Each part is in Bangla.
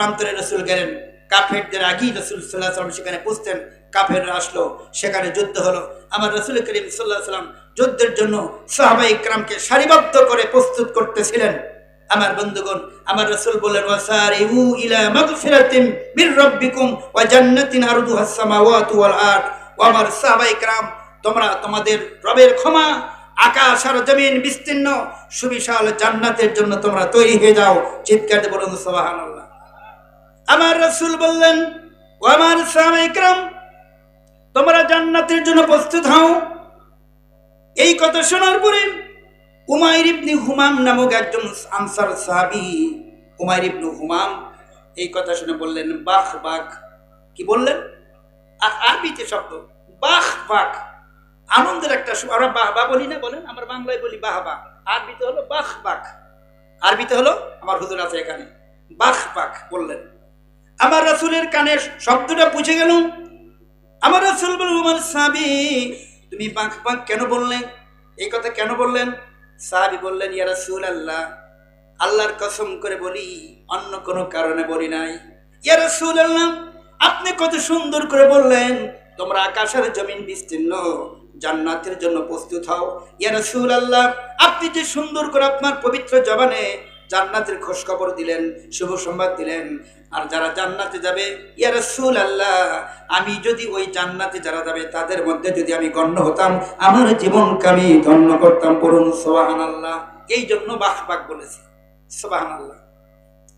প্রান্তরে রসুল গেলেন। কাফেরদের আগেই রসুল সাল্লাল্লাহু আলাইহি ওয়াসাল্লাম সেখানে পৌঁছতেন। কাফেররা আসলো, সেখানে যুদ্ধ হলো। আমার রসুল করিম সাল্লাল্লাহু আলাইহি ওয়াসাল্লাম যুদ্ধের জন্য সাহাবায়ে কিরামকে সারিবদ্ধ করে প্রস্তুত করতেছিলেন। আমার বন্ধুগণ, আমার রসুল বললেন, ওয়াসারিউ ইলা মাগফিরাতিম মির রাব্বিকুম ওয়া জান্নাতিন আরদুহাস সামাওয়াতু ওয়াল আরদ। ও আমার সাহাবায়ে কিরাম, তোমরা তোমাদের রবের ক্ষমা, আকাশ আর জমিন বিস্তীর্ণ সুবিশাল জান্নাতের জন্য তোমরা তৈরি হয়ে যাও। চিৎকার দিয়ে বলুন সুবহানাল্লাহ। আমার রাসূল বললেন, ও আমার সাহাবায়ে কিরাম, তোমরা জান্নাতের জন্য প্রস্তুত হও। এই কথা শোনার পরে উমাইর ইবনে হুমাম নামক একজন আনসার সাহাবী, উমাইর ইবনে হুমাম, এই কথা শুনে বললেন, বাখ বাখ। কি বললেন? আরবিতে শব্দ বাখ বাখ, আনন্দের একটা। আমরা বাহবা বলি না, বলেন? আমরা বাংলায় বলি বাহবা, আরবিতে হলো বাখ বাখ। আরবিতে হলো, আমার হুজুর আছে এখানে, বাখ বাখ বললেন। আমার রাসূলের কানে শব্দটা পৌঁছে গেল। আমার রাসূল বললেন, আমার সাহাবী, তুমি বাখ বাখ কেন বললেন? এই কথা কেন বললেন? সাহাবী বললেন, ইয়া রাসূলুল্লাহ, আল্লাহর কসম করে বলি, অন্য কোনো কারণে বলি নাই। ইয়া রাসূলুল্লাহ, আপনি কত সুন্দর করে বললেন, তোমরা আকাশের জমিন বিস্তীর্ণ জান্নাতের জন্য প্রস্তুত হও। ইয়া রাসূলুল্লাহ, আপনি যে সুন্দর করে আপনার পবিত্র জবানে জান্নাতের খোঁজ খবর দিলেন, শুভ সংবাদ দিলেন, আর যারা জান্নাতে যাবে, ইয়া রাসূলুল্লাহ, আমি যদি ওই জান্নাতে যারা যাবে তাদের মধ্যে যদি আমি গণ্য হতাম, আমার জীবনকে আমি ধন্য করতাম। পড়ুন সুবহানাল্লাহ। এই জন্য বাখ বাখ বলেছি। সুবহানাল্লাহ।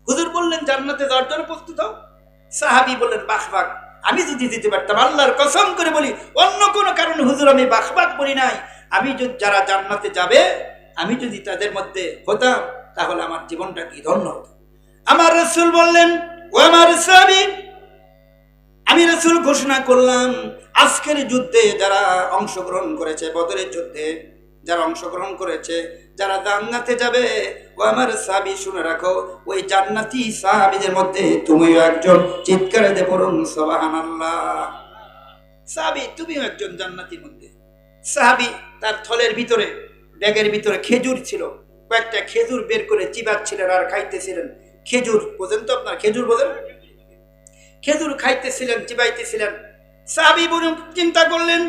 হুজুর বললেন জান্নাতে যাওয়ার জন্য প্রস্তুত হও। সাহাবী বললেন, বাখ বাখ আমি যদি দিতে পারতাম, আল্লাহর কসম করে বলি, অন্য কোনো কারণে হুজুর আমি বাখ বাখ বলি নাই। আমি যদি যারা জান্নাতে যাবে, আমি যদি তাদের মধ্যে হতাম, তাহলে আমার জীবনটা কি ধন্য হতো। আমার রাসূল বললেন, ও আমার সাহাবী, আমি রাসূল ঘোষণা করলাম, আজকের যুদ্ধে যারা অংশগ্রহণ করেছে, বদরের যুদ্ধে যারা অংশগ্রহণ করেছে, যারা জান্নাতে যাবে, ও আমার সাহাবী শুনে রাখো, ওই জান্নাতি সাহাবীদের মধ্যে তুমিও একজন। চিৎকার দিয়ে পড়ুন সুবহানাল্লাহ। সাহাবী, তুমিও একজন জান্নাতির মধ্যে। সাহাবী তার থলের ভিতরে, ব্যাগের ভিতরে খেজুর ছিল, কয়েকটা খেজুর বের করে চিবাচ্ছিলেন আর খাইতেছিলেন। খেজুর বোঝেন তো আপনার? খেজুর বোঝেন? খেজুর খাইতেছিলেন, চিবাইতেছিলেন। সাহাবী চিন্তা করলেন,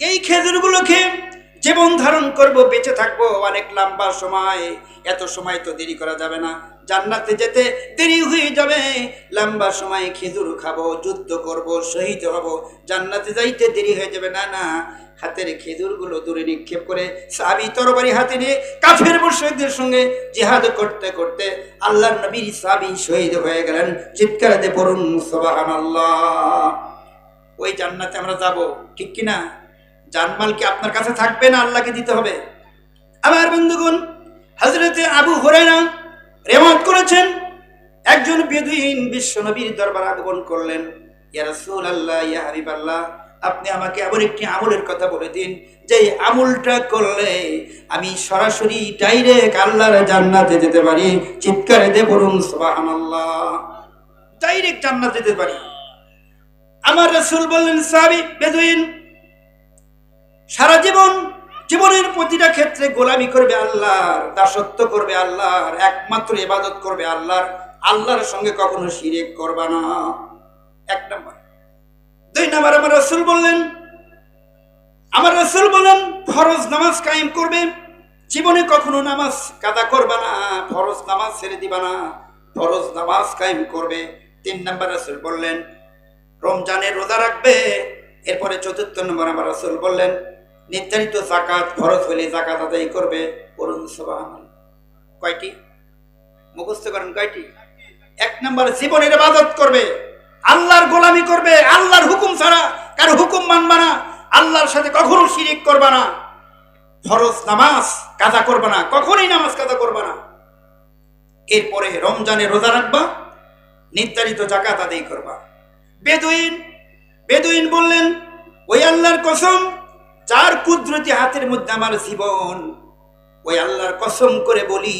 এই খেজুরগুলো খেয়ে জীবন ধারণ করব, বেঁচে থাকবো অনেক লম্বা সময়। এত সময় তো দেরি করা যাবে না, জান্নাতে যেতে দেরি হয়ে যাবে। লম্বা সময় খেজুর খাবো, যুদ্ধ করব, শহীদ হব, জান্নাতে যাইতে দেরি হয়ে যাবে। না না, হাতের খেজুরগুলো দূরে নিক্ষেপ করে সাহাবী তরবারি হাতে নিয়ে কাফের মুশরিকদের সঙ্গে জিহাদ করতে করতে আল্লাহর নবীর সাহাবী শহীদ হয়ে গেলেন। চিৎকার দিয়ে পড়ুন সুবহানাল্লাহ। ওই জান্নাতে আমরা যাব, ঠিক কিনা? জানমাল কি আপনার কাছে থাকবে না আল্লাহকে দিতে হবে? আমার বন্ধুগণ, হযরতে আবু হুরায়রা রিওয়ায়াত করেছেন, একজন বেদুইন বিশ্ব নবীর দরবারে আগমন করলেন। ইয়া রাসূলুল্লাহ, ইয়া হাবিবাল্লাহ, আপনি আমাকে এমন একটি আমলের কথা বলে দিন, যে আমলটা করলে আমি সরাসরি ডাইরেক্ট আল্লাহর জান্নাতে যেতে পারি। চিৎকার দিয়ে বলুন সুবহানাল্লাহ। ডাইরেক্ট জান্নাতে যেতে পারি। আমার রাসূল বললেন, সাহাবী বেদুইন সারা জীবনের প্রতিটা ক্ষেত্রে গোলামি করবে আল্লাহর, দাসত্ব করবে আল্লাহর, একমাত্র ইবাদত করবে আল্লাহর, আল্লাহর সঙ্গে কখনো শিরক করবে না। এক নম্বর। দুই নম্বর, আমার রাসূল বলেন ফরজ নামাজ কায়েম করবে, জীবনে কখনো নামাজ কাদা করবে না, ফরজ নামাজ ছেড়ে দিবা না, ফরজ নামাজ কায়েম করবে। তিন নম্বর রাসূল বললেন রমজানের রোজা রাখবে। এরপরে চতুর্থ নম্বর আমার রাসূল বললেন নির্ধারিত যাকাত, ফরজ হলে যাকাত আদায় করবে। পড়ুন সুবহানাল্লাহ। কয়টি? মুখস্থ করেন কয়টি? এক নম্বর, জীবনের ইবাদত করবে, আল্লাহর গোলামি করবে, আল্লাহর হুকুম ছাড়া কারো হুকুম মানবা না, আল্লাহর সাথে কখনো শিরক করবা না, ফরজ নামাজ কাজা করবা না, কখনোই নামাজ কাজা করবা না। এরপরে রমজানে রোজা রাখবা, নির্ধারিত যাকাত আদায় করবা। বেদুইন বললেন, ওই আল্লাহর কসম, যার কুদরতি হাতের মধ্যে আমার জীবন, ওই আল্লাহর কসম করে বলি,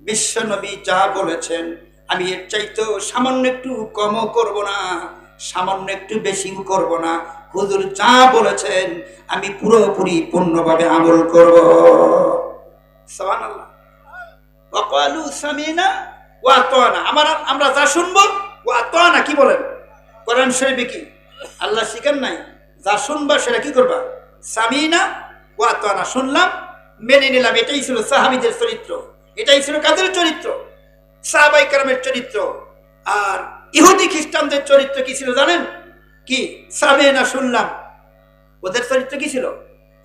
বিশ্ব নবী যা বলেছেন আমি এর চাইতে সামান্য একটু কমও করব না, সামান্য একটু বেশিও করব না। হুজুর যা বলেছেন আমি পুরোপুরি পূর্ণভাবে আমল করব। সুবহানাল্লাহ। ওয়া ক্বালু সামিনা ওয়া আতানা, আমরা যা শুনবো ওয়া আতানা, কি বলেন কোরআন শরীফে কি আল্লাহ শিখান নাই? যা শুনবা সেটা কি করবা? সামিনা ওয়া আতানা, শুনলাম মেনে নিলাম। এটাই ছিল সাহাবীদের চরিত্র, এটাই ছিল কাদের চরিত্র? সাহাবায়ে কেরামের চরিত্র। আর ইহুদি খ্রিস্টানদের চরিত্র কি ছিল জানেন? কি? সামিনা, শুনলাম। ওদের চরিত্র কি ছিল?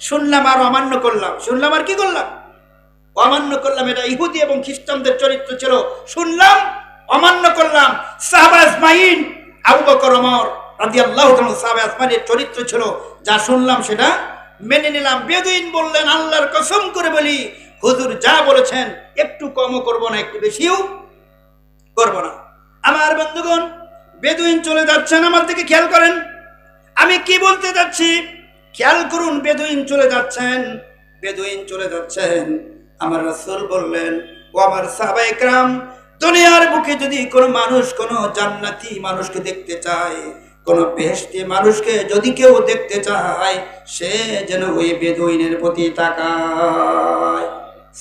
শুনলাম আর অমান্য করলাম, শুনলাম আর কি করলাম? অমান্য করলাম। এটা ইহুদি এবং খ্রিস্টানদের চরিত্র ছিল, শুনলাম অমান্য করলাম। সাহাবা আজমাইন, আবু বকর ওমর রাদিয়াল্লাহু তাআলা সাহাবা আজমাইনের চরিত্র ছিল যা শুনলাম সেটা মেনে নিলাম। বেদুইন বললেন আল্লাহর কসম করে বলি হুজুর যা বলেছেন একটু কমও করব না, একটু বেশিও করব না। আমার বন্ধুগণ, বেদুইন চলে যাচ্ছেন, আমার দিকে খেয়াল করেন আমি কি বলতে যাচ্ছি, খেয়াল করুন। বেদুইন চলে যাচ্ছেন, বেদুইন চলে যাচ্ছেন। আমার রাসূল বললেন, ও আমার সাহাবায়ে কেরাম, দুনিয়ার বুকে যদি কোনো মানুষ কোনো জান্নাতি মানুষকে দেখতে চায়, কোন বেহেশতি মানুষকে যদি কেউ দেখতে চায়, সে যেন ওই বেদুইনের প্রতি তাকায়।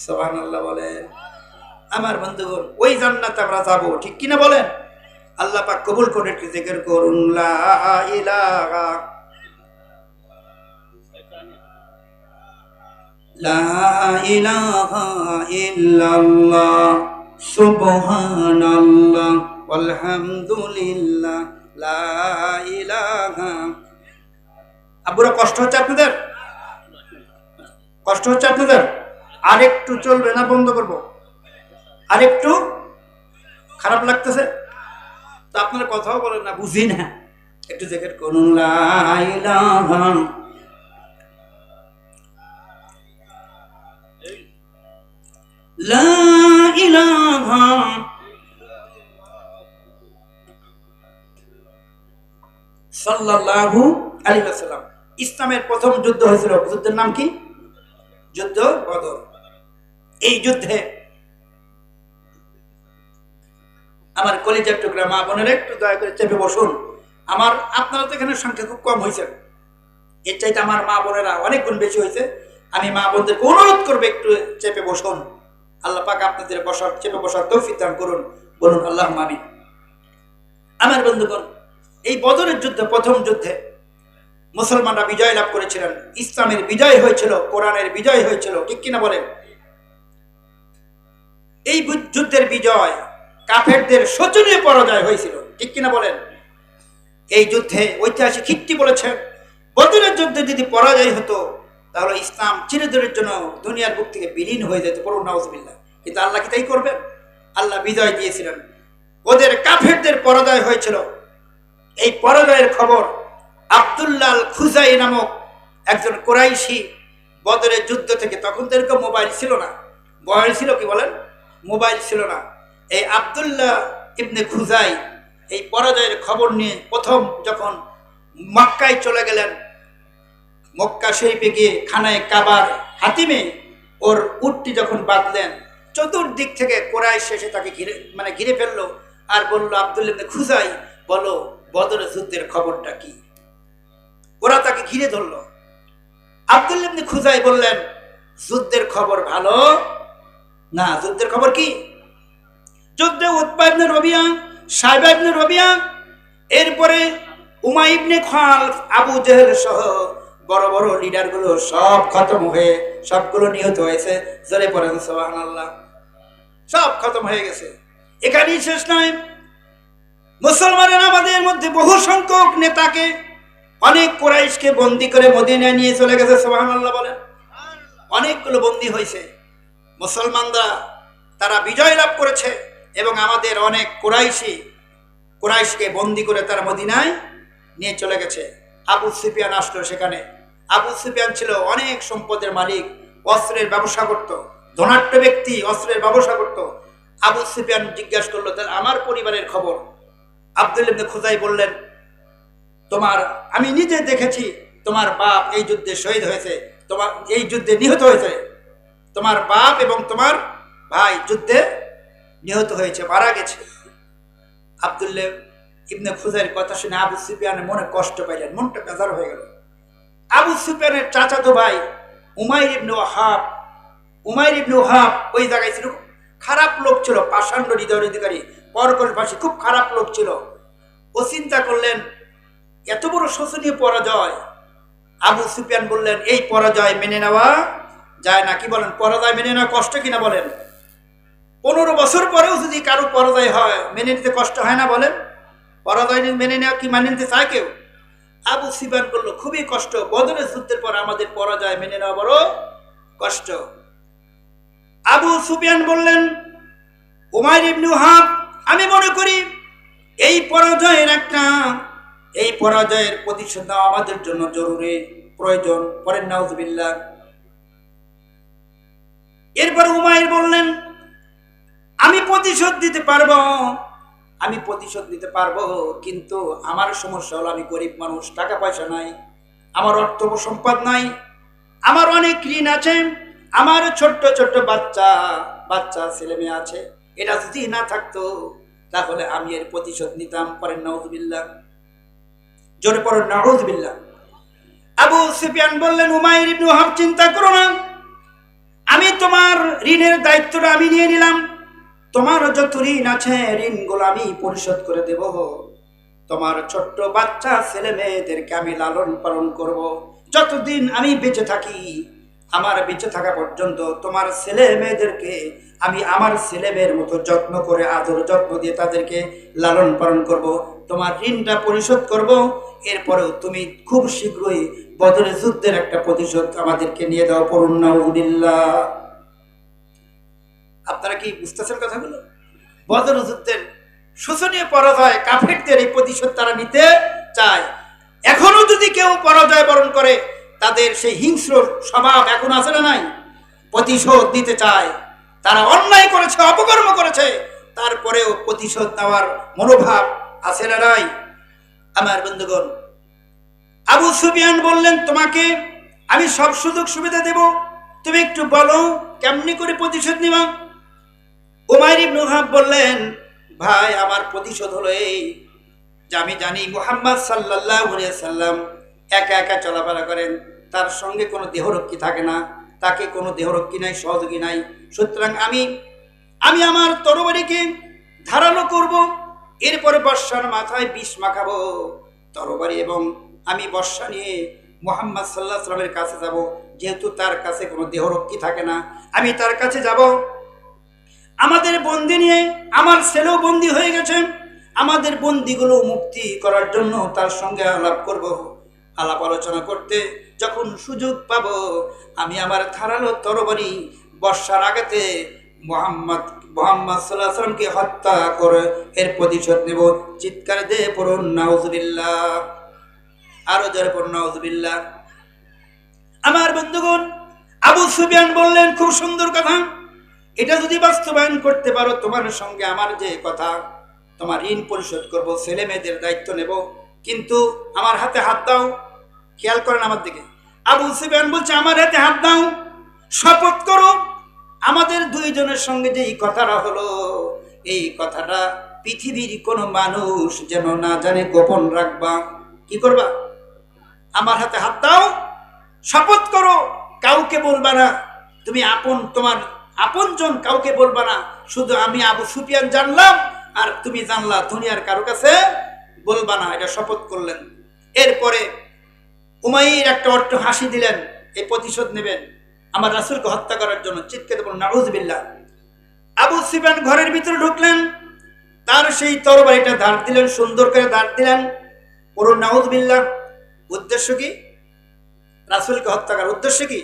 সুবহানাল্লাহ বলেন। আমার বন্ধুগণ, ওই জান্নাতে আমরা যাব, ঠিক কিনা বলেন? আল্লাহ পাক কবুল করে একটু জিকির করুন, লা ইলাহা লা ইলাহা ইল্লাল্লাহ সুবহানাল্লাহ আলহামদুলিল্লাহ লা ইলাহা। আব্বুরা কষ্ট হচ্ছে আপনাদের? কষ্ট হচ্ছে আপনাদের? আরেকটু চলবে না বন্ধ করব? আরেকটু খারাপ লাগতেছে তো আপনারা কথাও বলেন না, বুঝি না। একটু জিকির করুন, লা ইলাহা লা ইলাহা সাল্লাল্লাহু আলাইহি ওয়াসাল্লাম। ইসলামের প্রথম যুদ্ধ হয়েছিল, যুদ্ধের নাম কি? যুদ্ধ বদর। এই যুদ্ধে আমার কলিজার টুকরা মা বোনেরা একটু দয়া করে চেপে বসুন। আপনারা তো এখানে সংখ্যা খুব কম হয়েছে, এর চাইতে আমার মা বোনেরা অনেক গুণ বেশি হয়েছে। আমি মা বোনদেরকে অনুরোধ করবো একটু চেপে বসুন। আল্লাহ পাক আপনাদের চেপে বসার তৌফিক দান করুন, বলুন আল্লাহুম্মা আমিন। আমার বন্ধুগণ, এই বদরের যুদ্ধে, প্রথম যুদ্ধে মুসলমানরা বিজয় লাভ করেছিলেন। ইসলামের বিজয় হয়েছিল, কোরআনের বিজয় হয়েছিল, ঠিক কিনা বলেন? এই যুদ্ধের বিজয় কাফেরদের শোচনীয় পরাজয় হয়েছিল, ঠিক কিনা বলেন? এই যুদ্ধে ঐতিহাসিক হিকটি বলেছেন, বদরের যুদ্ধে যদি পরাজয় হতো তাহলে ইসলাম চিরদিনের জন্য দুনিয়ার বুক থেকে বিলীন হয়ে যেত, পড়ুন নাউজুবিল্লাহ। কিন্তু আল্লাহ কি তাই করবেন? আল্লাহ বিজয় দিয়েছিলেন। ওদের কাফেরদের পরাজয় হয়েছিল। এই পরাজয়ের খবর আব্দুল্লাহ আল খুজাই নামক একজন কুরাইশি বদরের যুদ্ধ থেকে, তখন তো এরকম মোবাইল ছিল না, মোবাইল ছিল কি বলেন? মোবাইল ছিল না। এই আব্দুল্লাহ ইবনে খুজাই এই পরাজয়ের খবর নিয়ে প্রথম যখন মক্কায় চলে গেলেন, মক্কা শরীফে গিয়ে খানায় কাবার হাতিমে ওর উটটি যখন বাঁধলেন, চতুর্দিক থেকে কুরাইশ এসে তাকে ঘিরে ফেললো আর বললো, আব্দুল্লাহ ইবনে খুজাই বলো বদরের যুদ্ধের খবরটা কি? ওরা তাকে ঘিরে ধরলো। আব্দুল্লাহ ইবনে খুজাই বললেন, যুদ্ধের খবর ভালো না। যুদ্ধের খবর কি? যুদ্ধে উতবা ইবনে রবিয়া, সাইবা ইবনে রবিয়া, এরপরে উমাইয়া ইবনে খালফ, আবু জেহেল সহ বড় বড় লিডারগুলো সব খতম হয়ে সবগুলো নিহত হয়েছে। জোরে পড়েন সুবহানাল্লাহ। সব খতম হয়ে গেছে। এখানেই শেষ নয়, মুসলমানেরা আমাদের মধ্যে বহু সংখ্যক নেতাকে, অনেক কুরাইশকে বন্দী করে মদিনায় নিয়ে চলে গেছে। সুবহানাল্লাহ বলেন। অনেকগুলো বন্দী হয়েছে মুসলমানরা, তারা বিজয় লাভ করেছে এবং আমাদের অনেক কুরাইশকে বন্দী করে তারা মদিনায় নিয়ে চলে গেছে। আবু সুফিয়ান আসলো সেখানে। আবু সুফিয়ান ছিল অনেক সম্পদের মালিক, অস্ত্রের ব্যবসা করত, ধনাঢ্য ব্যক্তি, অস্ত্রের ব্যবসা করত। আবু সুফিয়ান জিজ্ঞাসা করলো, তাহলে আমার পরিবারের খবর? আব্দুল্লাহ ইবনে খুজাই বললেন, আমি নিজে দেখেছি তোমার বাপ এই যুদ্ধে শহীদ হয়েছে, তোমার এই যুদ্ধে নিহত হয়েছে, তোমার বাপ এবং তোমার ভাই যুদ্ধে নিহত হয়েছে, মারা গেছে। আব্দুল্লাহ ইবনে খুজাইর কথা শুনে আবু সুফিয়ানের মনে কষ্ট পাইলেন, মনটা বেজার হয়ে গেল। আবু সুফিয়ানের চাচাতো ভাই উমাইর ইবনে ওয়াহাব ওই জায়গায় ছিল, খারাপ লোক ছিল, পাষাণ্ড হৃদয়ের অধিকারী, কর্কশভাষী, খুব খারাপ লোক ছিল। ও চিন্তা করলেন এত বড় শোচনীয় পরাজয়। আবু সুফিয়ান বললেন এই পরাজয় মেনে নেওয়া যায় না। কি বলেন, পরাজয় মেনে নেওয়া কষ্ট কিনা বলেন? 15 বছর পরেও যদি কারো পরাজয় হয় মেনে নিতে কষ্ট হয় না বলেন? পরাজয় মেনে নেওয়া কি মেনে নিতে চায় কেউ? আবু সুফিয়ান বলল খুবই কষ্ট, বদরের যুদ্ধের পর আমাদের পরাজয় মেনে নেওয়া বড় কষ্ট। আবু সুফিয়ান বললেন উমাইর ইবনে ওয়াহাব, আমি মনে করি এই পরাজয়ের প্রতিশোধ নেওয়া আমাদের জন্য জরুরি, প্রয়োজন। পরেন নাউজুবিল্লাহ। এরপর উমাইর বললেন আমি প্রতিশোধ দিতে পারবো, কিন্তু আমার সমস্যা হলো আমি গরিব মানুষ, টাকা পয়সা নাই, আমার অর্থ সম্পদ নাই, আমার অনেক ঋণ আছে, আমার ছোট্ট ছোট্ট বাচ্চা ছেলে মেয়ে আছে। এটা যদি না থাকতো তাহলে আমি এর প্রতিশোধ নিতাম। পরেন নাউজুবিল্লাহ, জোরে পড়েন নাউজুবিল্লাহ। আবু সুফিয়ান বললেন উমাইর ইবনে ওয়াহাব, চিন্তা করো না, আমি তোমার ঋণের দায়িত্বটা আমি নিয়ে নিলাম। তোমার যত ঋণ আছে ঋণগুলো আমি পরিশোধ করে দেব। তোমার ছোট্ট বাচ্চা ছেলে মেয়েদেরকে আমি লালন পালন করব। যতদিন আমি বেঁচে থাকি, আমার বেঁচে থাকা পর্যন্ত তোমার ছেলে মেয়েদেরকে আমি আমার ছেলে মেয়ের মতো যত্ন করে আদর যত্ন দিয়ে তাদেরকে লালন পালন করব। তোমার ঋণটা পরিশোধ করব। এরপরেও তুমি খুব শীঘ্রই বদরের যুদ্ধের একটা প্রতিশোধ আমাদেরকে নিয়ে দাও। পড়ুন নাউজুবিল্লাহ। আপনারা কি বুঝতেছেন কথাগুলো? বদর যুদ্ধের শোচনীয় পরাজয়, কাফেরদের এই প্রতিশোধ তারা নিতে চায়। এখনো যদি কেউ পরাজয় বরণ করে তাদের সেই হিংস্র স্বভাব এখন আছে না নাই? প্রতিশোধ নিতে চায়। তারা অন্যায় করেছে, অপকর্ম করেছে, তারপরেও প্রতিশোধ নেওয়ার মনোভাব আছে না নাই? আমার বন্ধুগণ, আবু সুফিয়ান বললেন তোমাকে আমি সব সুযোগ সুবিধা দেব, তুমি একটু বলো কেমনি করে প্রতিশোধ নিবা। উমাইর ইবনে ওয়াহাব বললেন ভাই, আমার প্রতিশোধ হলো এই যে আমি জানি মুহাম্মদ সাল্লাল্লাহু আলাইহি সাল্লাম একা একা চলাফেরা করেন, তার সঙ্গে কোনো দেহরক্ষী থাকে না, তাকে কোনো দেহরক্ষী নাই, সহযোগী নাই। সুতরাং আমি আমার তরবারিকে ধারালো করব, এরপরে বর্ষার মাথায় বিষ মাখাবো তরবারি, এবং আমি বর্ষা নিয়ে মুহাম্মদ সাল্লাল্লাহু আলাইহি সাল্লামের কাছে যাব। যেহেতু তার কাছে কোনো দেহরক্ষী থাকে না, আমি তার কাছে যাব। আমাদের বন্দি নিয়ে, আমার ছেলেও বন্দি হয়ে গেছে, আমাদের বন্দিগুলো মুক্তি করার জন্য তার সঙ্গে আলাপ করব। আলাপ আলোচনা করতে যখন সুযোগ পাব, আমি আমার ধারালো তরবারি বর্ষার আগেতে মুহাম্মদ সাল্লাল্লাহু আলাইহি সাল্লামকে হত্যা করে এর প্রতিশোধ নেব। চিৎকার দিয়ে পড়ুন নাউজুবিল্লাহ, আরো জোরে পড়ুন নাউজুবিল্লাহ। আমার বন্ধুগণ, আবু সুফিয়ান বললেন খুব সুন্দর কথা, এটা যদি বাস্তবায়ন করতে পারো তোমার সঙ্গে আমার যে কথা, তোমার ঋণ পরিশোধ করব, ছেলে মেয়েদের দায়িত্ব নেব, কিন্তু আমার হাতে হাত দাও। খেয়াল করেন আমার দিকে। আবু সুফিয়ান বলছে আমার হাতে হাত দাও, শপথ করো আমাদের দুইজনের সঙ্গে যে এই কথাটা হলো, এই কথাটা পৃথিবীর কোনো মানুষ যেন না জানে, গোপন রাখবা। কি করবা? আমার হাতে হাত দাও, শপথ করো, কাউকে বলবা না, তুমি তোমার আপনজন কাউকে বলবা না, শুধু আমি আবু সুফিয়ান জানলাম আর তুমি জানলা, দুনিয়ার কারো কাছে বলবা না, এটা শপথ করলেন। এরপরে উমাইর একটা অট্ট হাসি দিলেন, এই প্রতিশোধ নেবেন আমার রাসূলকে হত্যা করার জন্য। চিৎকার বলুন নাউজুবিল্লাহ। আবু সুফিয়ান ঘরের ভিতরে ঢুকলেন, তার সেই তরবারিটা ধার দিলেন, সুন্দর করে ধার দিলেন। পড়ুন নাউজুবিল্লাহ। উদ্দেশ্য কি? রাসূলকে হত্যা করার উদ্দেশ্য কি?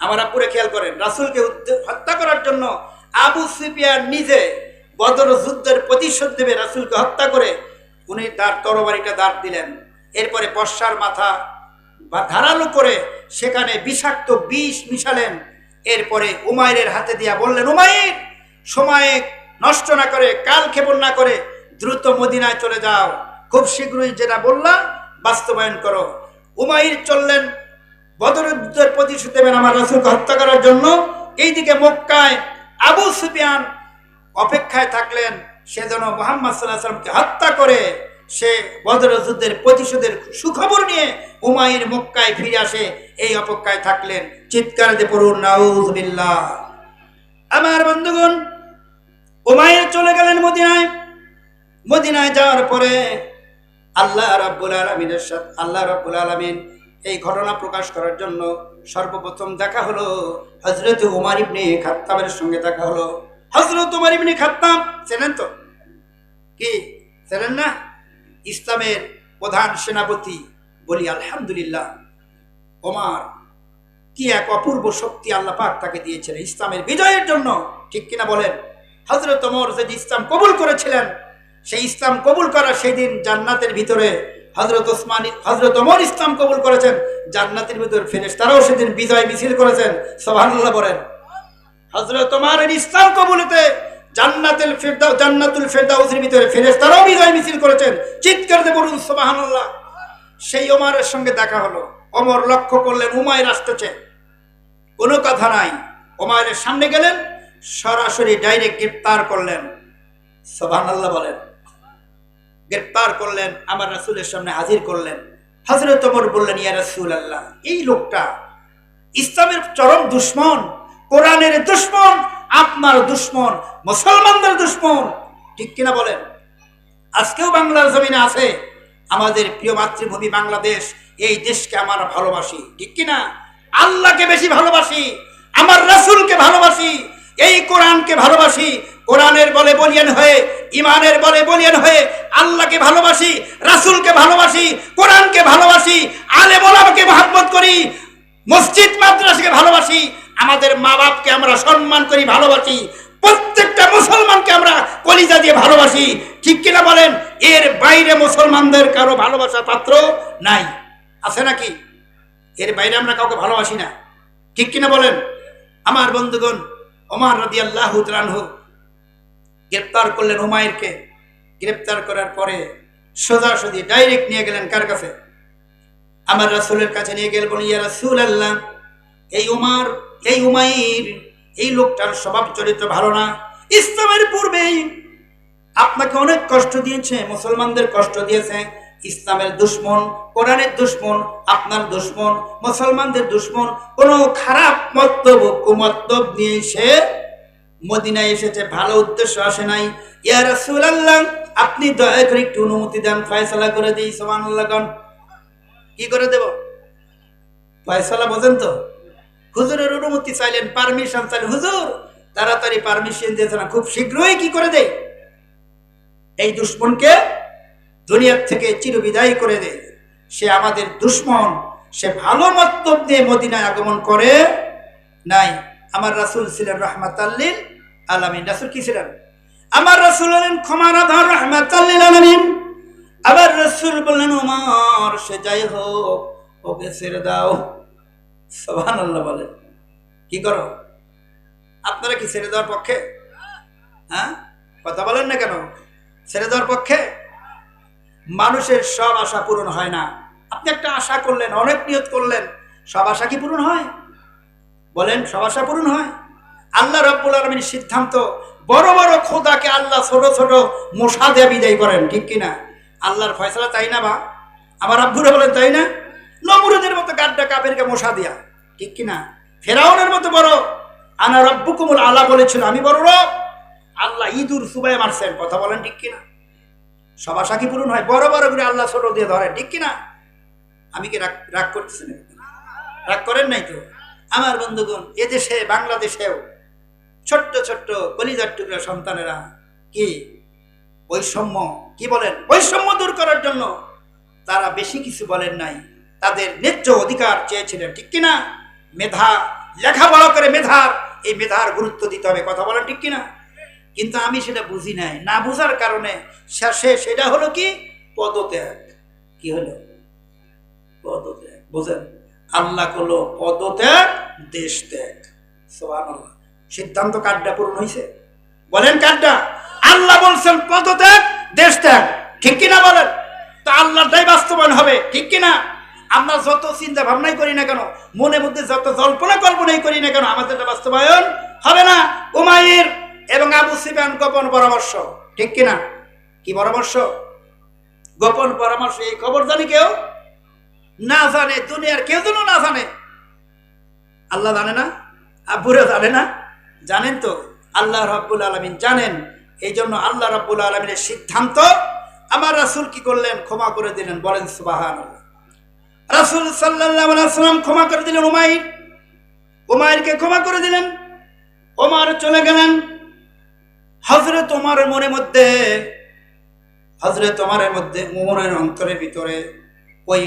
আমার আপুরে খেয়াল করেন, রাসূলকে হত্যা করার জন্য আবু সুফিয়ান নিজে বদর যুদ্ধের প্রতিশোধ দেবে রাসূলকে হত্যা করে, উনি তার তরবারিটা দাঁড় দিলেন। এরপরে বর্ষার মাথা ধারালো করে সেখানে বিষাক্ত বিষ মিশালেন। এরপরে উমাইরের হাতে দিয়া বললেন, উমাইর, সময় নষ্ট না করে, কাল ক্ষেপণ না করে দ্রুত মদিনায় চলে যাও, খুব শীঘ্রই যেটা বললাম বাস্তবায়ন করো। উমাইর চললেন, বদর যুদ্ধের প্রতিশোধ দেবেন আমার রাসূলকে হত্যা করার জন্য। এইদিকে মক্কায় আবু সুফিয়ান অপেক্ষায় থাকলেন, সে যেন মুহাম্মদ সাল্লাল্লাহু আলাইহি ওয়াসাল্লামকে হত্যা করে সে বদর যুদ্ধের প্রতিশোধের সুখবর নিয়ে উমাইর মক্কায় ফিরে আসে, এই অপেক্ষায় থাকলেন। চিৎকার দিয়ে পড়ুন নাউজুবিল্লাহ। আমার বন্ধুগণ, উমাইর চলে গেলেন মদিনায়। মদিনায় যাওয়ার পরে আল্লাহ রাব্বুল আলামিন এই ঘটনা প্রকাশ করার জন্য সর্বপ্রথম দেখা হলো হযরত উমর ইবনে খাত্তাবের সঙ্গে দেখা হলো। হযরত উমর ইবনে খাত্তাব চেনেন তো? কি চেনেন না? ইসলামের প্রধান সেনাপতি। বলি আলহামদুলিল্লাহ। ওমর কি এক অপূর্ব শক্তি আল্লাহ পাক তাকে দিয়েছিলেন ইসলামের বিজয়ের জন্য, ঠিক কিনা বলেন? হযরত ওমর যে ইসলাম কবুল করেছিলেন, সেই ইসলাম কবুল করা সেই দিন জান্নাতের ভিতরে হযরত ওমর ইসলাম কবুল করেছেন, জান্নাতের ভিতরে ফেরেশতারাও সেদিন বিজয় মিছিল করেছেন। সুবহানাল্লাহ বলেন। হযরত ওমরের ইসলাম কবুলেতে জান্নাতুল ফেরদাউসের ভিতরে ফেরেশতারাও বিজয় মিছিল করেছেন। চিৎকার দিয়ে বলুন সুবহানাল্লাহ। সেই ওমরের সঙ্গে দেখা হলো। ওমর লক্ষ্য করলেন উমাইর আসতেছে, কোনো কথা নাই। ওমরের সামনে গেলেন, সরাসরি ডাইরেক্ট গ্রেফতার করলেন। সুবহানাল্লাহ বলেন। গ্রেফতার করলেন, আমার রাসূলের সামনে হাজির করলেন। হযরত ওমর বললেন, ইয়া রাসূলুল্লাহ, এই লোকটা ইসলামের চরম দুশমন, কোরআনের দুশমন, আপনার দুশমন, মুসলমানদের দুশমন, ঠিক কিনা বলেন? আজকেও বাংলার জমিনে আছে আমাদের প্রিয় মাতৃভূমি বাংলাদেশ। এই দেশকে আমার ভালোবাসি, ঠিক কিনা? আল্লাহকে বেশি ভালোবাসি, আমার রাসূলকে ভালোবাসি, এই কোরআনকে ভালোবাসি। কোরআনের বলে বলিয়ান হয়ে, ইমানের বলে বলিয়ান হয়ে আল্লাহকে ভালোবাসি, রাসূলকে ভালোবাসি, কোরআনকে ভালোবাসি, আলেম ওলামাকে মহব্বত করি, মসজিদ মাদ্রাসাকে ভালোবাসি, আমাদের মা বাপকে আমরা সম্মান করি, ভালোবাসি, প্রত্যেকটা মুসলমানকে আমরা কলিজা দিয়ে ভালোবাসি, ঠিক কিনা বলেন? এর বাইরে মুসলমানদের কারো ভালোবাসার পাত্র নাই, আছে নাকি? এর বাইরে আমরা কাউকে ভালোবাসি না, ঠিক কিনা বলেন? আমার বন্ধুগণ, ওমর রাদিয়াল্লাহু তাআলা আনহু গ্রেফতার করলেন উমাইরকে। গ্রেফতার করার পরে সোজাসুজি ডাইরেক্ট নিয়ে গেলেন কার কাছে? আমার রাসূলের কাছে নিয়ে গেলেন। বলি, ইয়া রাসূলুল্লাহ, এই উমাইর, এই লোকটার স্বভাব চরিত্র ভালো না। ইসলামের পূর্বেই আপনাকে অনেক কষ্ট দিয়েছে, মুসলমানদের কষ্ট দিয়েছে। ইসলামের দুশমন, কোরআনের দুশমন, আপনার দুশমন, মুসলমানদের দুশমন। কোনো খারাপ মতলব, কুমতলব নিয়ে সে মদিনায় এসেছে, ভালো উদ্দেশ্য আসে নাই। ইয়া রাসূলুল্লাহ, আপনি দয়া করে একটু অনুমতি দেন, ফয়সালা করে দিই। সুবহানাল্লাহ। কি করে দেব? ফয়সালা বোঝেন তো? হুজুরের অনুমতি চাইলেন, পারমিশন চাইলেন, হুজুর তাড়াতাড়ি পারমিশন দিয়েছে না, খুব শীঘ্রই কি করে দেয়? এই দুশমনকে দুনিয়ার থেকে চিরবিদায় করে দেয়। সে আমাদের দুশমন, সে ভালো মতলব দিয়ে মদিনায় আগমন করে নাই। আমার রাসূল ছিলেন রাহমাতাল লিল আলামিন। রাসূল কি ছিলেন? আমার রাসূল হলেন ক্ষমার আধার, রাহমাতাল লিল আলামিন। আবার রাসূল বললেন, ওমর সে যাই হোক, ওকে ছেড়ে দাও। সুবহানাল্লাহ বলেন। কি করো? আপনারা কি ছেড়ে দেওয়ার পক্ষে? হ্যাঁ, কথা বলেন না কেন? ছেড়ে দেওয়ার পক্ষে? মানুষের সব আশা পূরণ হয় না। আপনি একটা আশা করলেন, অনেক নিয়ত করলেন, সব আশা কি পূরণ হয়? বলেন, সব আশা পূরণ হয়? আল্লাহ রাব্বুল আলামিনের সিদ্ধান্ত, বড় বড় খোদাকে আল্লাহ ছোট ছোট মশা দিয়ে বিদায় করেন, ঠিক কিনা? আল্লাহর ফয়সালা, তাই না? বা আমার আব্বুরা বলেন, তাই না? নমরুদের মতো গাড্ডা কাফেরকে মশা দিয়া, ঠিক কিনা? ফেরাউনের মতো বড়, আনা রাব্বুকুমুল আলা বলেছিল, আমি বড় রব। আল্লাহ ইঁদুর চুবাই মারছেন, কথা বলেন, ঠিক কিনা? সব আশা কি পূরণ হয়? বড় বড় করে আল্লাহ ছোট দিয়ে ধরে, ঠিক কিনা? আমি কি রাগ করতেছি না? রাগ করেন নাই তো? আমার বন্ধুগণ, এদেশে বাংলাদেশেও ছোট্ট ছোট্ট কলিজার টুকরা সন্তানেরা কি বৈষম্য, কি বলেন, বৈষম্য দূর করার জন্য তারা বেশি কিছু বলেন নাই, তাদের ন্যায্য অধিকার চেয়েছিলেন, ঠিক কিনা? মেধা, লেখাপড়া করে এই মেধার গুরুত্ব দিতে হবে, কথা বলেন, ঠিক কিনা? কিন্তু আমি সেটা বুঝি নাই, না বুঝার কারণে শেষে সেটা হলো কি? পদত্যাগ। কি হলো? পদত্যাগ। বুঝেন? আল্লাহ করলো পদত্যাগ, দেশ ত্যাগ। সুবহানাল্লাহ। সিদ্ধান্ত কারটা পূরণ হয়েছে? বলেন কারটা? আল্লাহ বলছেন পদত্যাগ, দেশ ত্যাগ, ঠিক কিনা বলেন? তো আল্লাহটাই বাস্তবায়ন হবে, ঠিক কিনা? আমরা যত চিন্তা ভাবনাই করি না কেন, মনের মধ্যে যত কল্পনাই করি না কেন, আমাদের বাস্তবায়ন হবে না। উমাইর এবং আবু সুফিয়ান গোপন পরামর্শ, ঠিক কিনা? কি পরামর্শ? গোপন পরামর্শ। এই খবর জানি কেউ না জানে, দুনিয়ার কেউ যেন না জানে। আল্লাহ জানে না? আব্বুরা জানে না? জানেন তো? আল্লাহ রাব্বুল আলামিন জানেন। এই জন্য আল্লাহ রাব্বুল আলামিনের সিদ্ধান্ত, আমার রাসূল কি করলেন? ক্ষমা করে দিলেন। বলেন সুবহানাল্লাহ। রাসূল সাল্লাল্লাহু আলাইহি ওয়াসাল্লাম ক্ষমা করে দিলেন উমাইরকে ক্ষমা করে দিলেন। ওমর চলে গেলেন। হযরত ওমরের মধ্যে ওমরের অন্তরের ভিতরে ওই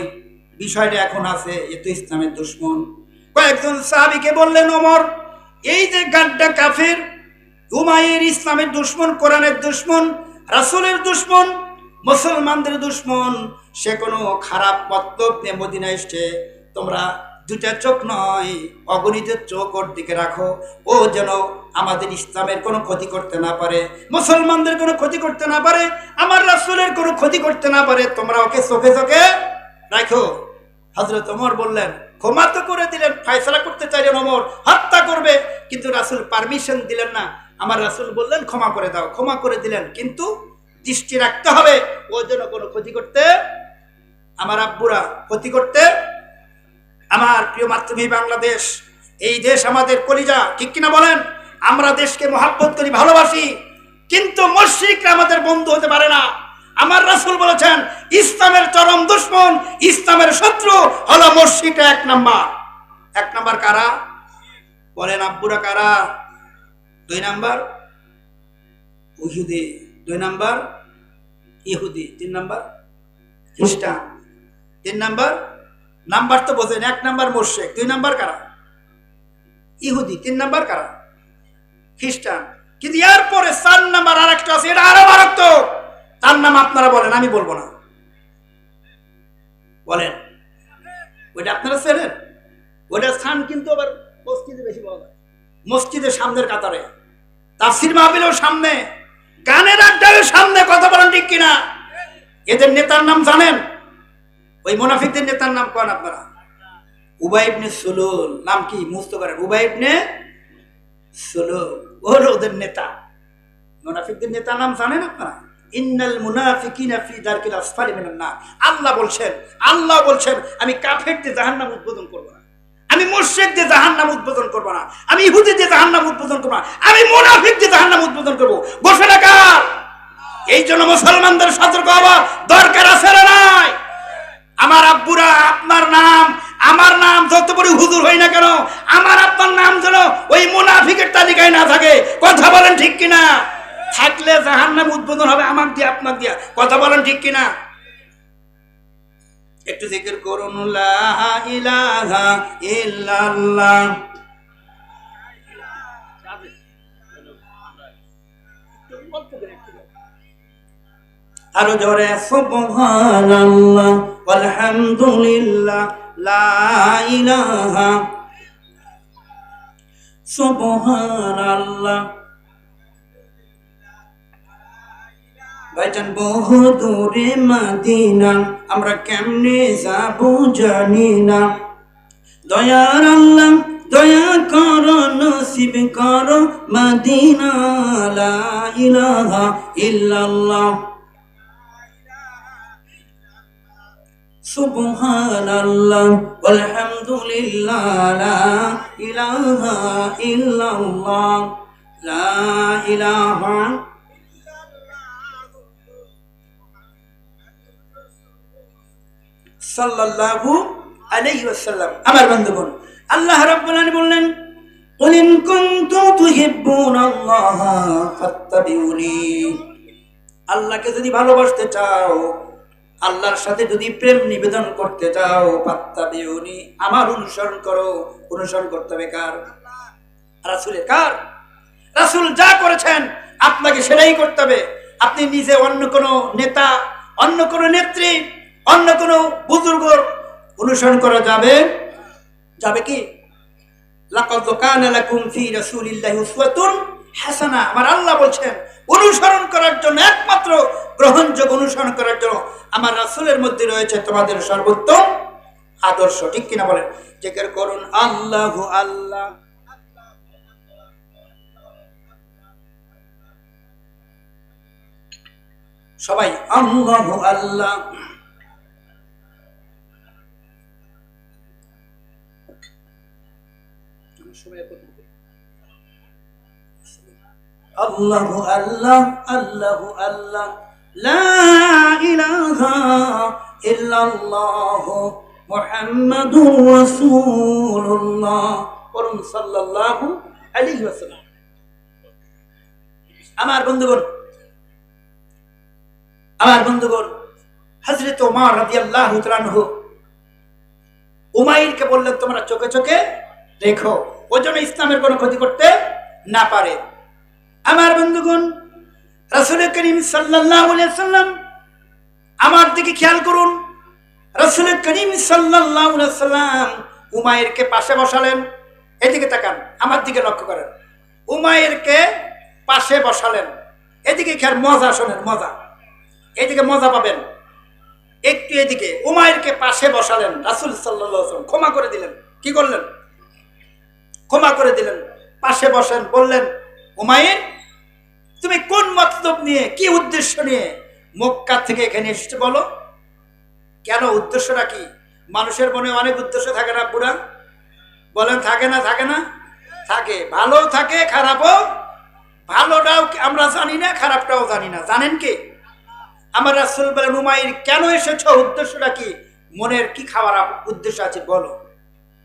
বিষয়টা এখন আছে, এ তো ইসলামের দুশমন। কয়েকজন সাহাবীকে বললেন, ওমর, এই যে গাড্ডা কাফের উমাইর ইসলামের দুশমন, কোরআনের দুশমন, রাসূলের দুশমন, মুসলমানদের দুশমন, সে কোনো খারাপ মতলব নিয়ে মদিনায় এসছে। তোমরা দুটা চোখ নয়, অগণিত চোখ ওর দিকে রাখো। ও যেন আমাদের ইসলামের কোনো ক্ষতি করতে না পারে, মুসলমানদের কোনো ক্ষতি করতে না পারে, আমার রাসূলের কোনো ক্ষতি করতে না পারে। তোমরা ওকে চোখে চোখে রাখো। হযরত ওমর বললেন, ক্ষমা তো করে দিলেন, ফয়সালা করতে চাইলেন ওমর, হত্যা করবে, কিন্তু রাসূল পারমিশন দিলেন না। আমার রাসূল বললেন, ক্ষমা করে দাও। ক্ষমা করে দিলেন, কিন্তু দৃষ্টি রাখতে হবে ও যেন কোনো ক্ষতি করতে, আমার আব্বুরা ক্ষতি করতে। আমার প্রিয় মাতৃভূমি বাংলাদেশ, এই দেশ আমাদের কলিজা, ঠিক কিনা বলেন? আমরা দেশকে মহাব্বত করি, ভালোবাসি, কিন্তু মুশরিকরা আমাদের বন্ধু হতে পারে না। আমার রাসূল বলেছেন, ইসলামের চরম দুশমন, ইসলামের শত্রু হলো মুশরিকরা। এক নাম্বার কারা? বলেন আব্বুরা কারা? 2 নাম্বার ইহুদি, 2 নাম্বার ইহুদি, 3 নাম্বার খ্রিস্টান, 3 নাম্বার তো বোঝেন। 1 নাম্বার মুশরিক, 2 নাম্বার কারা? ইহুদি, 3 নাম্বার কারা? খ্রিস্টান। কিন্তু এরপরে 4 নাম্বার আরেকটা আছে, এটা আরো মারাত্মক। তার নাম আপনারা বলেন, আমি বলবো না। বলেন, ওইটা আপনারা চেনেন? ওইটা স্থান কিন্তু আবার মসজিদে বেশি পাওয়া যায়, মসজিদের সামনের কাতারে, তাফসীর মাহফিলের সামনে, গানের আড্ডার সামনে। কথা বলেন ঠিক কিনা? এদের নেতার নাম জানেন? ওই মুনাফিকদের নেতার নাম কোন আপনারা? উবাই ইবনে সুলুল। নাম কি মুখস্থ করেন? উবাই ইবনে সুলুল, ওদের নেতা। মুনাফিকদের নেতার নাম জানেন আপনারা? ইন্নাল মুনাফিকিনা ফি দারকিল আসফালি মিনান নার। আল্লাহ বলছেন আমি কাফেরদের জাহান্নাম উদ্বোধন করব না, আমি মুশরিকদের জাহান্নাম উদ্বোধন করব না, আমি ইহুদিদের জাহান্নাম উদ্বোধন করব না, আমি মুনাফিকদের জাহান্নাম উদ্বোধন করব। ঘোষণা কার? এই জন্য মুসলমানদের সতর্ক হওয়া দরকার আছে না নাই? আমার আব্বুরা, আমার নাম যত বড় হুজুর হই না কেন, আমার আপনার নাম যেন ওই মুনাফিকের তালিকায় না থাকে। কথা বলেন ঠিক কিনা? থাকলে জাহান্নাম উদ্বোধন হবে আমাক দিয়ে, আপনার দিয়া। কথা বলেন ঠিক কিনা? একটু জিকির করুন, লা ইলাহা ইল্লাল্লাহ। আরো জোরে, সুবহানাল্লাহ আলহামদুলিল্লাহ লা ইলাহা, সুবহানাল্লাহ। ভাইজান বহু দূরে মদিনা, আমরা কেমনে যাবো জানি না। দয়ার আল্লাহ দয়া করো, নসিব করো মদিনা। লা ইলাহা ইল্লাল্লাহ, সুবহানাল্লাহ আলহামদুলিল্লাহ লা ইলাহা ইল্লাল্লাহ, লা ইলাহা। সাল্লাল্লাহু আলাইহি ওয়াসাল্লাম। আমার বন্ধুগণ, আল্লাহ রাব্বুল আলামিন বললেন, কুল ইন কুনতুম তুহিব্বুনাল্লাহ ফাত্তাবিউনি। আল্লাহকে যদি ভালোবাসতে চাও, আল্লাহর সাথে যদি প্রেম নিবেদন করতে চাও, ফাত্তাবিউনি, আমার অনুসরণ করো। অনুসরণ করতে হবে কার? রাসূলের। কার? রাসূল যা করেছেন আপনাকে সেটাই করতে হবে। আপনি নিজে অন্য কোনো নেতা, অন্য কোনো নেত্রী, অন্য কোনো বুজুর্গর অনুসরণ করা যাবে কি? লাকাদ কানা লাকুম ফি রাসূলিল্লাহি উসওয়াতুন হাসানাহ। আমার আল্লাহ বলছেন, অনুসরণ করার জন্য, একমাত্র গ্রহণযোগ্য অনুসরণ করার জন্য আমার রাসূলের মধ্যে রয়েছে তোমাদের সর্বোত্তম আদর্শ। ঠিক কিনা বলেন? জিকির করুন, আল্লাহু আল্লাহ। সবাই আল্লাহু আল্লাহ। আল্লাহু আল্লাহ আল্লাহু আল্লাহ লা ইলাহা ইল্লাল্লাহ মুহাম্মাদুর রাসূলুল্লাহ পড়ুন সাল্লাল্লাহু আলাইহি ওয়াসাল্লাম। আমার বন্ধুগণ হযরত ওমর রাদিয়াল্লাহু তাআলা আনহু উমাইরকে বললেন তোমরা চোখে চোখে দেখো, ও যেন ইসলামের কোনো ক্ষতি করতে না পারে। আমার বন্ধুগণ রাসূল করিম সাল্লাল্লাহু আলাইহি ওয়াসাল্লাম আমার দিকে খেয়াল করুন। রাসূল করিম সাল্লাল্লাহু আলাইহি ওয়াসাল্লাম উমাইরকে পাশে বসালেন। এদিকে তাকান, আমার দিকে লক্ষ্য করেন। উমাইরকে পাশে বসালেন। এদিকে খেয়াল, মজা শোনেন, মজা, এদিকে মজা পাবেন একটু। এদিকে উমাইরকে পাশে বসালেন। রাসূল সাল্লাল্লাহু আলাইহি ওয়াসাল্লাম ক্ষমা করে দিলেন। কি করলেন? ক্ষমা করে দিলেন। পাশে বসেন, বললেন উমাইর তুমি কোন মতলব নিয়ে, কি উদ্দেশ্য নিয়ে মক্কা থেকে এখানে এসেছো বলো? কেন, উদ্দেশ্যটা কি? মানুষের মনে অনেক উদ্দেশ্য থাকে না বুড়া? বলেন থাকে না? থাকে না? থাকে, ভালো থাকে, খারাপও। ভালোটাও আমরা জানি না, খারাপটাও জানি না। জানেন কি? আমার রাসূল বলেন উমাইর কেন এসেছো, উদ্দেশ্যটা কি, মনের কি খাওয়ার উদ্দেশ্য আছে বলো।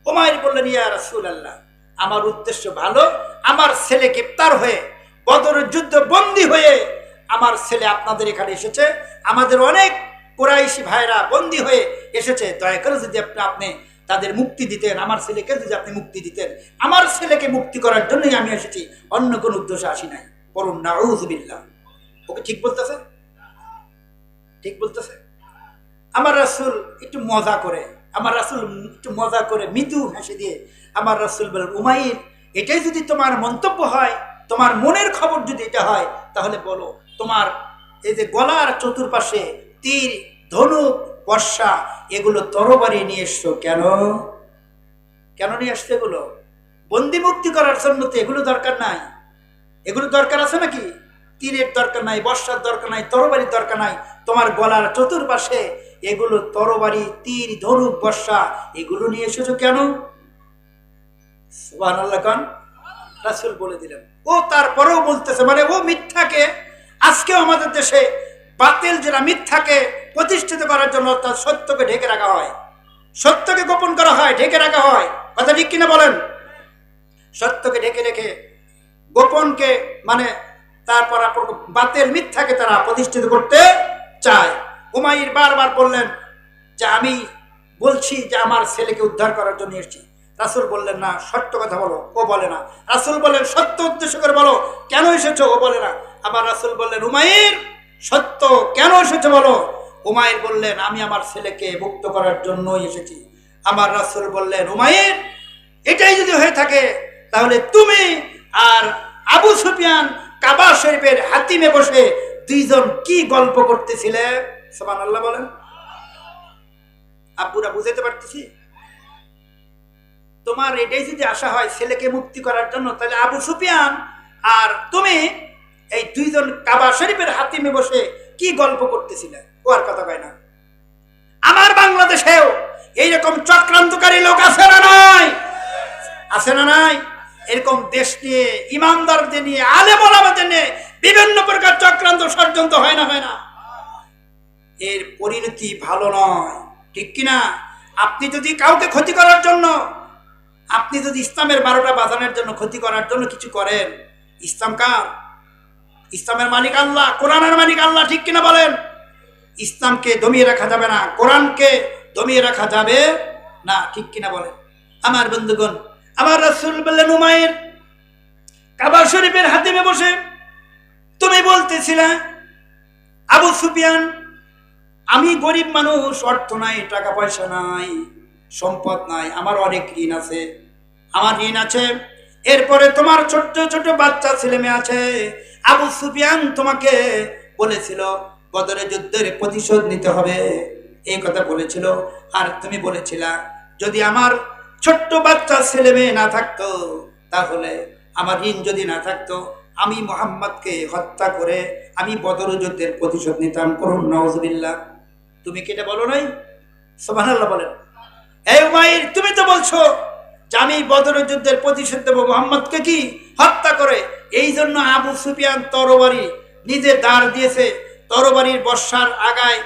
উমাইর বললেন ইয়া রাসূলুল্লাহ আমার উদ্দেশ্য ভালো। আমার ছেলে গ্রেপ্তার হয়ে বদরের যুদ্ধ বন্দী হয়ে আমার ছেলে আপনাদের এখানে এসেছে। আমাদের অনেক কুরাইশি ভাইরা বন্দী হয়ে এসেছে। দয়া করে যদি আপনি তাদের মুক্তি দিতেন, আমার ছেলেকে যদি আপনি মুক্তি দিতেন। আমার ছেলেকে মুক্তি করার জন্যই আমি এসেছি, অন্য কোনো উদ্দেশ্য আসি নাই। বলুন নাউযুবিল্লাহ। ওকে ঠিক বলতেছে? ঠিক বলতেছে? আমার রাসূল একটু মজা করে, মৃদু হাসি দিয়ে আমার রাসূল বলেন উমাইর এটাই যদি তোমার মন্তব্য হয়, তোমার মনের খবর যদি এটা হয়, তাহলে বলো তোমার এই যে গলার চতুর্পাশে তীর, ধনুক, বর্ষা, এগুলো তরবারি নিয়ে এসছো কেন? কেন নিয়ে আসছো এগুলো? বন্দি মুক্তি করার জন্য তো এগুলো দরকার নাই। এগুলো দরকার আছে নাকি? তীরের দরকার নাই, বর্ষার দরকার নাই, তরবারির দরকার নাই। তোমার গলার চতুর্পাশে এগুলো তরবারি, তীর, ধনুক, বর্ষা, এগুলো নিয়ে এসেছো কেন? সুবহানাল্লাহ কান। রাসূল বলে দিলেন। ও তারপরেও বলতেছে, মানে ও মিথ্যাকে, আজকেও আমাদের দেশে বাতিল যারা মিথ্যাকে প্রতিষ্ঠিত করার জন্য তার সত্যকে ঢেকে রাখা হয়, সত্যকে গোপন করা হয়, ঢেকে রাখা হয়। কথা ঠিক কিনা বলেন? সত্যকে ঢেকে রেখে গোপনকে, মানে তারপর বাতিল মিথ্যাকে তারা প্রতিষ্ঠিত করতে চায়। উমাইর বারবার বললেন যে আমি বলছি যে আমার ছেলেকে উদ্ধার করার জন্য এসেছি। রাসূল বললেন না, সত্য কথা বলো। ও বলে না। রাসূল বললেন সত্য উদ্দেশ্য করে বলো, কেন এসেছো? ও বলে না। আবার রাসূল বললেন উমাইর সত্য কেন এসেছো বলো। উমাইর বললেন আমি আমার ছেলেকে মুক্ত করার জন্যই এসেছি। আমার রাসূল বললেন উমাইর এটাই যদি হয়ে থাকে তাহলে তুমি আর আবু সুফিয়ান কাবা শরীফের হাতিমে বসে দুইজন কি গল্প করতেছিলে? সুবহানাল্লাহ বলেন। আব্বুরা বুঝাতে পারতেছি? তোমার এটাই যদি আশা হয় ছেলেকে মুক্তি করার জন্য, তাহলে আবু সুফিয়ান আর তুমি এই দুইজন কাবা শরীফের হাতিমে বসে কি গল্প করতেছিলে? ও আর কথা কয় না। আমার বাংলাদেশেও এইরকম চক্রান্তকারী লোক আছে না নাই? আছে না নাই? এরকম দেশ নিয়ে, ইমানদারদের নিয়ে, আলেম ওলামাদের নিয়ে বিভিন্ন প্রকার চক্রান্ত ষড়যন্ত্র হয় না? হয় না? এর পরিণতি ভালো নয়, ঠিক কিনা? আপনি যদি কাউকে ক্ষতি করার জন্য, আপনি যদি ইসলামের 12টা বাজানোর জন্য, ক্ষতি করার জন্য কিছু করেন, ইসলাম কার? ইসলামের মালিক আল্লাহ, কোরআনের মালিক আল্লাহ, ঠিক কিনা বলেন? ইসলামকে দমিয়ে রাখা যাবে না, কোরআনকে দমিয়ে রাখা যাবে না, ঠিক কিনা বলেন? আমার বন্ধুগণ, আমার রাসূল বললেন উমাইর কাবা শরীফের হাতিমে বসে তুমি বলতেছিলে আবু সুফিয়ান আমি গরিব মানুষ, অর্থ নাই, টাকা পয়সা নাই, সম্পদ নাই, আমার অনেক ঋণ আছে, আমার ঋণ আছে। এরপরে তোমার ছোট্ট ছোট বাচ্চা ছেলে মেয়ে আছে। আবু সুফিয়ান তোমাকে বলেছিল বদরের যুদ্ধের প্রতিশোধ নিতে হবে, এই কথা বলেছিল। আর তুমি বলেছিলা যদি আমার ছোট্ট বাচ্চা ছেলে মেয়ে না থাকতো, তাহলে আমার ঋণ যদি না থাকতো, আমি মুহাম্মদকে হত্যা করে আমি বদর যুদ্ধের প্রতিশোধ নিতাম। করুন নাউজুবিল্লাহ। তুমি কি এটা বলো নাই? সুবহানাল্লাহ বলেন। এই উমাইর তুমি তো বলছো যে আমি বদর যুদ্ধের প্রতিশোধ দেব মুহাম্মদকে কি হত্যা করে। এই জন্য আবু সুফিয়ান তরবারি নিজে দাঁড় দিয়েছে, তরবারির বর্ষার আগায়